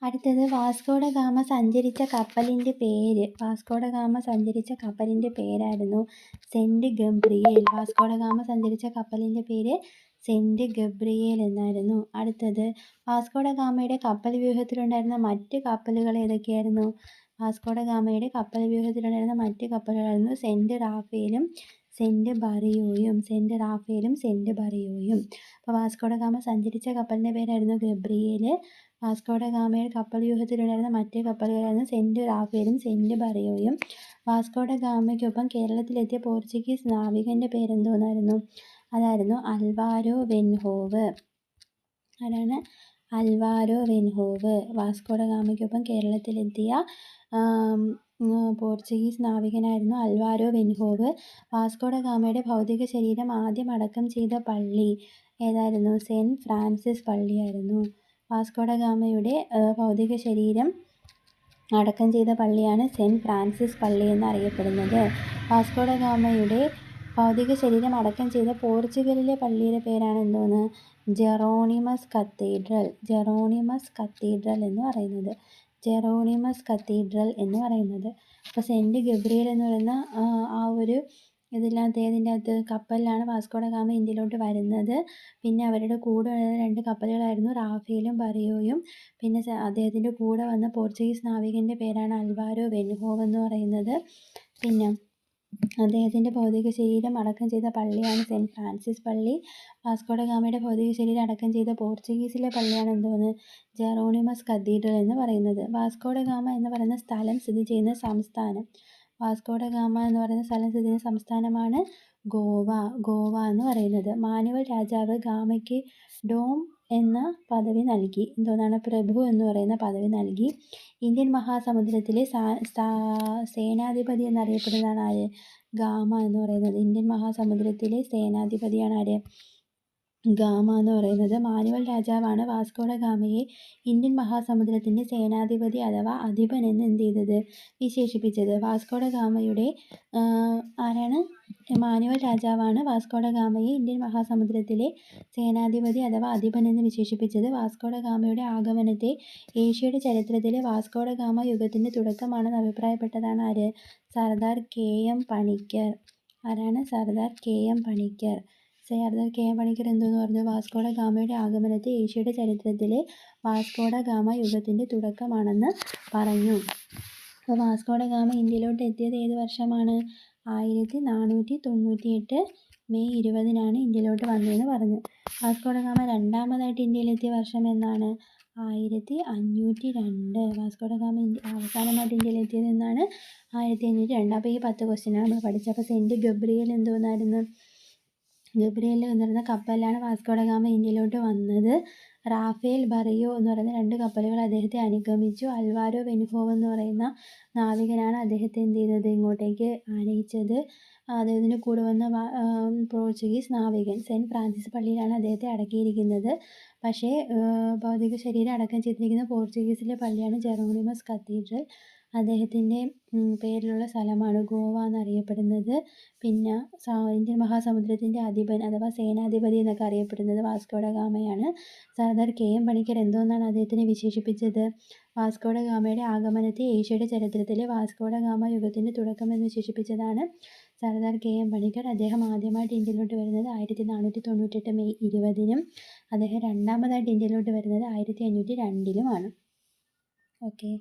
അടുത്തത് Vasco da gamma സഞ്ചരിച്ച കപ്പലിൻ്റെ പേര്. വാസ്കോഡ ഗാമ സഞ്ചരിച്ച കപ്പലിൻ്റെ പേരായിരുന്നു സെൻറ്റ് ഗബ്രിയേൽ. വാസ്കോഡ ഗാമ സഞ്ചരിച്ച കപ്പലിൻ്റെ പേര് സെൻറ്റ് ഗബ്രിയേൽ എന്നായിരുന്നു. അടുത്തത് വാസ്കോഡ ഗാമയുടെ കപ്പൽ വ്യൂഹത്തിലുണ്ടായിരുന്ന മറ്റ് കപ്പലുകൾ ഏതൊക്കെയായിരുന്നു? വാസ്കോഡ ഗാമയുടെ കപ്പൽ വ്യൂഹത്തിലുണ്ടായിരുന്ന മറ്റ് കപ്പലുകളായിരുന്നു സെൻറ്റ് റാഫേലും സെൻറ്റ് ബറിയോയും. സെൻറ്റ് റാഫേലും സെൻറ്റ് ബറിയോയും. അപ്പോൾ വാസ്കോഡ ഗാമ സഞ്ചരിച്ച കപ്പലിൻ്റെ പേരായിരുന്നു ഗബ്രിയേൽ. വാസ്കോഡ ഗാമയുടെ കപ്പൽ വ്യൂഹത്തിലുണ്ടായിരുന്ന മറ്റ് കപ്പലുകളായിരുന്നു സെൻറ്റ് റാഫേലും സെൻറ്റ് ബറിയോയും. വാസ്കോഡ ഗാമയ്ക്കൊപ്പം കേരളത്തിലെത്തിയ പോർച്ചുഗീസ് നാവികൻ്റെ പേരെന്തോന്നായിരുന്നു? അതായിരുന്നു അൽവാരോ വെൻഹോവ്. ആരാണ്? അൽവാരോ വെൻഹോവ്. വാസ്കോഡ ഗാമയ്ക്കൊപ്പം കേരളത്തിലെത്തിയ പോർച്ചുഗീസ് നാവികനായിരുന്നു അൽവാരോ വെൻഹോവ്. വാസ്കോഡ ഗാമയുടെ ഭൗതിക ശരീരം ആദ്യം അടക്കം ചെയ്ത പള്ളി ഏതായിരുന്നു? സെൻറ്റ് ഫ്രാൻസിസ് പള്ളിയായിരുന്നു. വാസ്കോഡ ഗാമയുടെ ഭൗതിക ശരീരം അടക്കം ചെയ്ത പള്ളിയാണ് സെൻറ്റ് ഫ്രാൻസിസ് പള്ളി എന്നറിയപ്പെടുന്നത്. വാസ്കോഡ ഗാമയുടെ ഭൗതിക ശരീരം അടക്കം ചെയ്ത പോർച്ചുഗലിലെ പള്ളിയുടെ പേരാണ് എന്തോന്ന്? ജെറോണിമസ് കത്തീഡ്രൽ. ജെറോണിമസ് കത്തീഡ്രൽ എന്ന് പറയുന്നത്. ജെറോണിമസ് കത്തീഡ്രൽ എന്ന് പറയുന്നത്. അപ്പോൾ സെൻറ്റ് ഗബ്രിയേൽ എന്ന് പറയുന്ന ആ ഒരു ഇതിൻ്റെ അകത്ത് കപ്പലിലാണ് വാസ്കോഡ ഗാമ ഇന്ത്യയിലോട്ട് വരുന്നത്. പിന്നെ അവരുടെ കൂടെ വന്ന 2 കപ്പലുകളായിരുന്നു റാഫേലും ബറിയോയും. പിന്നെ അദ്ദേഹത്തിൻ്റെ കൂടെ വന്ന പോർച്ചുഗീസ് നാവികൻ്റെ പേരാണ് അൽവാരോ വെൻഹോവ് എന്ന് പറയുന്നത്. പിന്നെ അദ്ദേഹത്തിൻ്റെ ഭൗതിക ശരീരം അടക്കം ചെയ്ത പള്ളിയാണ് സെൻറ്റ് ഫ്രാൻസിസ് പള്ളി. വാസ്കോഡ ഗാമയുടെ ഭൗതിക ശരീരം അടക്കം ചെയ്ത പോർച്ചുഗീസിലെ പള്ളിയാണ് എന്തോന്ന്? ജെറോണിമസ് കത്തീഡ്രൽ എന്ന് പറയുന്നത്. വാസ്കോഡ ഗാമ എന്ന് പറയുന്ന സ്ഥലം സ്ഥിതി ചെയ്യുന്ന സംസ്ഥാനം. വാസ്കോഡ ഗാമ എന്ന് പറയുന്ന സ്ഥലം സ്ഥിതി ചെയ്യുന്ന സംസ്ഥാനമാണ് ഗോവ. ഗോവ എന്ന് പറയുന്നത്. മാനുവൽ രാജാവ് ഗാമയ്ക്ക് ഡോം എന്ന പദവി നൽകി. എന്തോന്നാണ്? പ്രഭു എന്ന് പറയുന്ന പദവി നൽകി. ഇന്ത്യൻ മഹാസമുദ്രത്തിലെ സേനാധിപതി എന്നറിയപ്പെടുന്നതാണ് ആര്? ഗാമ എന്ന് പറയുന്നത്. ഇന്ത്യൻ മഹാസമുദ്രത്തിലെ സേനാധിപതിയാണ് ആര്? ഗാമ എന്ന് പറയുന്നത്. മാനുവൽ രാജാവാണ് വാസ്കോഡ ഗാമയെ ഇന്ത്യൻ മഹാസമുദ്രത്തിൻ്റെ സേനാധിപതി അഥവാ അധിപൻ എന്ന് എന്ത് ചെയ്തത്? വിശേഷിപ്പിച്ചത്. വാസ്കോഡ ഗാമയുടെ ആരാണ്? മാനുവൽ രാജാവാണ് വാസ്കോഡ ഗാമയെ ഇന്ത്യൻ മഹാസമുദ്രത്തിലെ സേനാധിപതി അഥവാ അധിപൻ എന്ന് വിശേഷിപ്പിച്ചത്. വാസ്കോഡ ഗാമയുടെ ആഗമനത്തെ ഏഷ്യയുടെ ചരിത്രത്തിലെ വാസ്കോഡ ഗാമ യുഗത്തിൻ്റെ തുടക്കമാണെന്ന് അഭിപ്രായപ്പെട്ടതാണ് ആര്? Sardar K M Panikkar. ആരാണ്? Sardar K M Panikkar. Sardar K M Panikkar എന്തെന്ന് പറഞ്ഞു? വാസ്കോഡ ഗാമയുടെ ആഗമനത്തെ ഏഷ്യയുടെ ചരിത്രത്തിലെ വാസ്കോഡ ഗാമ യുഗത്തിൻ്റെ തുടക്കമാണെന്ന് പറഞ്ഞു. അപ്പോൾ വാസ്കോഡ ഗാമ ഇന്ത്യയിലോട്ട് എത്തിയത് ഏത് വർഷമാണ്? 1498 മെയ് 20-നാണ് ഇന്ത്യയിലോട്ട് വന്നതെന്ന് പറഞ്ഞു. വാസ്കോഡ ഗാമ രണ്ടാമതായിട്ട് ഇന്ത്യയിലെത്തിയ വർഷം എന്നാണ്? 1502. വാസ്കോഡ ഗാമ അവസാനമായിട്ട് ഇന്ത്യയിലെത്തിയത് എന്നാണ്? 1502. അപ്പോൾ ഈ 10 ക്വസ്റ്റ്യനാണ് നമ്മൾ പഠിച്ചത്. അപ്പോൾ സെൻറ്റ് ഗബ്രിയേൽ എന്തോന്നായിരുന്നു? ഗബ്രിയേൽ എന്ന് പറയുന്ന കപ്പലിലാണ് വാസ്കോഡ ഗാമ ഇന്ത്യയിലോട്ട് വന്നത്. റാഫേൽ ബറിയോ എന്ന് പറയുന്ന 2 കപ്പലുകൾ അദ്ദേഹത്തെ അനുഗമിച്ചു. അൽവാരോ വെൻഹോവ് എന്ന് പറയുന്ന നാവികനാണ് അദ്ദേഹത്തെ എന്ത് ചെയ്തത്? ഇങ്ങോട്ടേക്ക് ആനയിച്ചത്. അദ്ദേഹത്തിൻ്റെ കൂടെ വന്ന പോർച്ചുഗീസ് നാവികൻ സെൻറ്റ് ഫ്രാൻസിസ് പള്ളിയിലാണ് അദ്ദേഹത്തെ അടക്കിയിരിക്കുന്നത്. പക്ഷേ ഭൗതിക ശരീരം അടക്കം ചെയ്തിരിക്കുന്ന പോർച്ചുഗീസിലെ പള്ളിയാണ് ജെറോണിമസ് കത്തീഡ്രൽ. അദ്ദേഹത്തിൻ്റെ പേരിലുള്ള സ്ഥലമാണ് ഗോവ എന്നറിയപ്പെടുന്നത്. പിന്നെ ഇന്ത്യൻ മഹാസമുദ്രത്തിൻ്റെ അധിപൻ അഥവാ സേനാധിപതി എന്നൊക്കെ അറിയപ്പെടുന്നത് വാസ്കോഡ ഗാമയാണ്. സർദാർ കെ എം പണിക്കർ എന്തോന്നാണ് അദ്ദേഹത്തിനെ വിശേഷിപ്പിച്ചത്? വാസ്കോഡ ഗാമയുടെ ആഗമനത്തെ ഏഷ്യയുടെ ചരിത്രത്തിലെ വാസ്കോഡ ഗാമ യുഗത്തിൻ്റെ തുടക്കം എന്ന് വിശേഷിപ്പിച്ചതാണ് സർദാർ കെ എം പണിക്കർ. അദ്ദേഹം ആദ്യമായിട്ട് ഇന്ത്യയിലോട്ട് വരുന്നത് 1498 മെയ് 20-നും അദ്ദേഹം രണ്ടാമതായിട്ട് ഇന്ത്യയിലോട്ട് വരുന്നത് 1502-ലുമാണ്. ഓക്കെ.